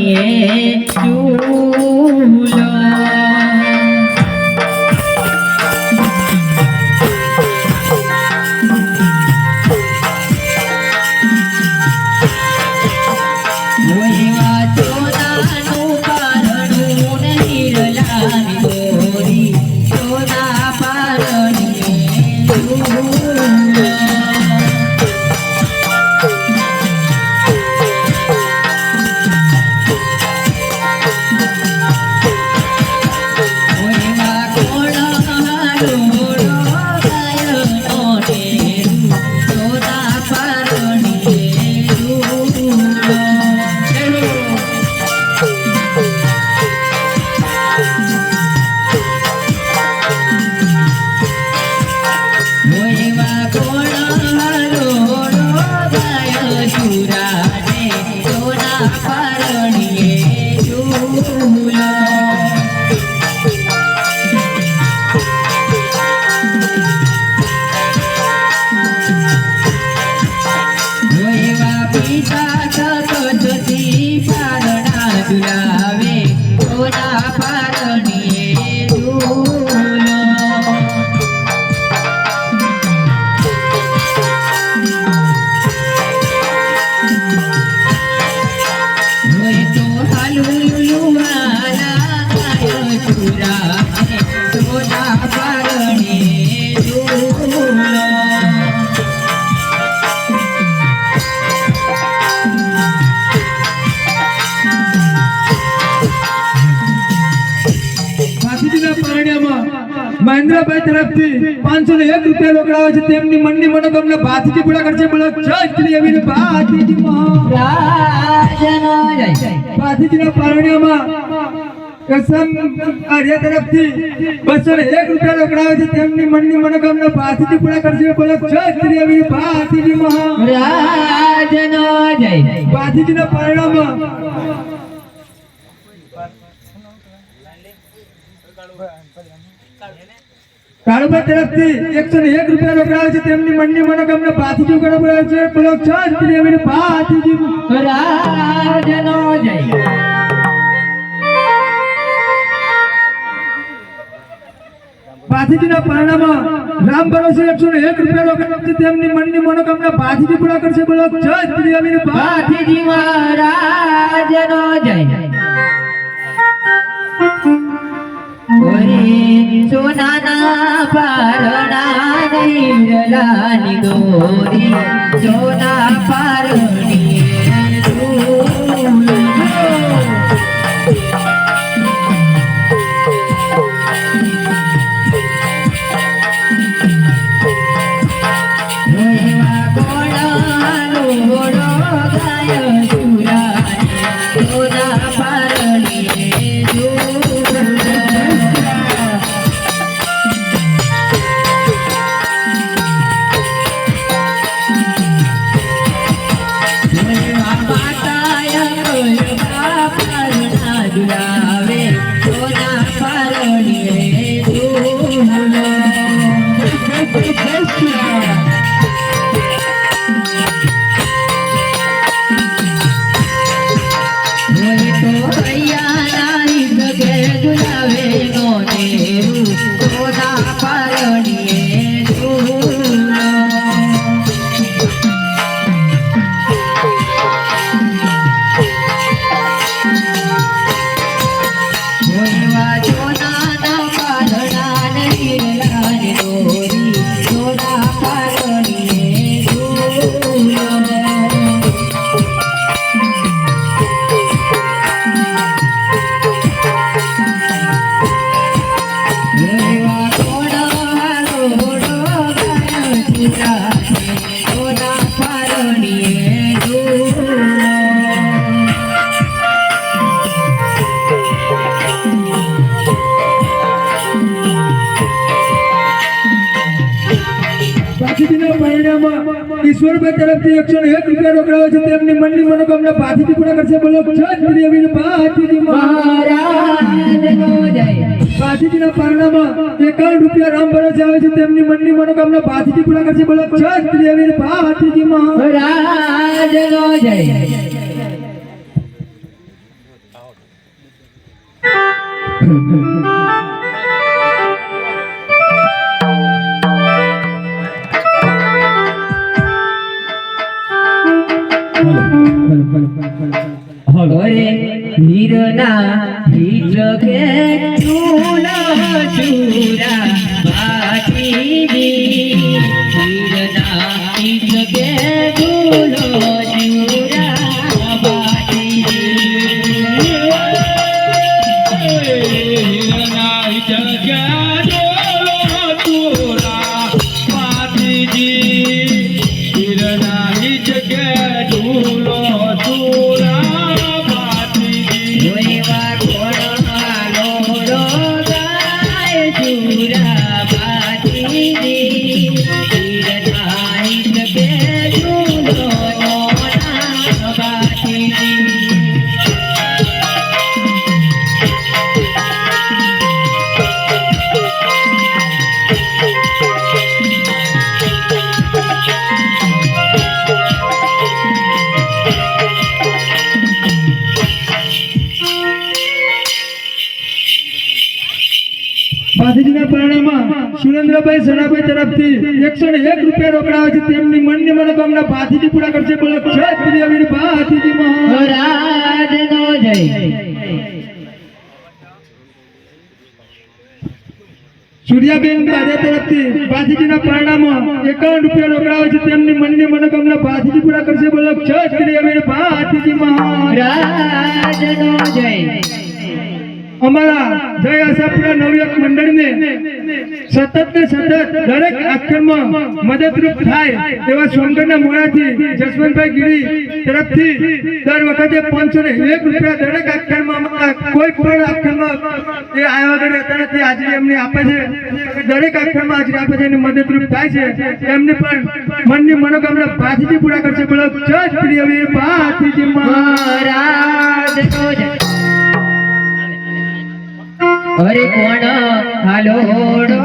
પારણીએ ચૂલો મહેન્દ્રભાઈ તરફથી 501 રૂપિયા રોકડાવે છે તેમની મનની મનોકામના ભાતીજી પૂરા કરશે બોલો જય શ્રી અવીર ભાતીજી મહારાજનો જય ભાતીજીના પારણ્યમાં કસમ આર્ય તરફથી 201 રૂપિયા રોકડાવે છે તેમની મનની મનોકામના ભાતીજી પૂરા કરશે બોલો જય શ્રી અવીર ભાતીજી મહારાજનો જય ભાતીજીના પારણ્યમાં કાળુબા તરફથી 101 રૂપિયા રોકડાવે છે તેમની મનની મનોકામના ભાતીજી કરવા છે બોલો જય શ્રી અવીર ભાતીજી મહારાજનો જય ભાતીજીના પારણામાં રામ ભરોસે 101 રૂપિયા રોકડાવે છે તેમની મનની મનોકામના ભાતીજી પૂરા કરશે બોલો જય શ્રી અવીર ભાતીજી મહારાજનો જય સોનાના પારણા નીરલાની દોરી સોના પારણી ઈશ્વરભાઈ તરફથી 101 રૂપિયા રોકડાવે છે તેમની મનની મનોકામના ભાતીજી પૂરા કરશે બોલો જય શ્રી અવીર ભાતીજી મહારાજનો જય ભાતીજીના પારણામાં 51 રૂપિયા રામ ભરોસે આવે છે તેમની મનની મનોકામના ભાતીજી પૂરા કરશે બોલો જય શ્રી અવીર ભાતીજી મહારાજનો જય અરે હીરના હીર કે ચૂલા ચૂરા ભાતીજી હીરના હીર કે ચૂલો ચૂરા કોઈ વાર કોણવાલો રોગાય ચૂરા ભાતીજી હીરના હીર કે ચૂલો ચૂરા ભાતીજી ભાતીજીના પરિણામમાં સુરેન્દ્રભાઈ સનાભાઈ તરફથી 101 રૂપિયા રોકડા આવે છે. તેમની મનની મનોકામના ભાતીજી પૂરા કરશે. બોલો જય શ્રી વીર ભાતીજી મહારાજ. રાજનો જય સૂર્યાબેન બાદિયા તરફથી ભાતીજીના પરિણામમાં 51 રૂપિયા રોકડા આવે છે. તેમની મનની મનોકામના ભાતીજી પૂરા કરશે. બોલો જય શ્રી વીર ભાતીજી મહારાજ. રાજનો જય અમારા જય આશાપુરા નવયુવક મંડળને સતત ને સતત દરેક આખ્યાનમાં મદદરૂપ થાય એવા સોનગઢના મોડાથી જસવંતભાઈ ગીરી તરફથી દર વખતે 501 રૂપિયા દરેક આખ્યાનમાં અમારા કોઈ પણ આખ્યાનમાં એ આવ્યા વગર રહેતા નથી. હાજરી એમને આપે છે. દરેક આખ્યાનમાં હાજરી આપે છે અને મદદરૂપ થાય છે. એમને પણ મનની મનોકામના ભાતીજી પૂરા કરશે. બોલો જય શ્રી વીર ભાતીજી મહારાજ. રાજનો જય અરે કોણ હાલોડો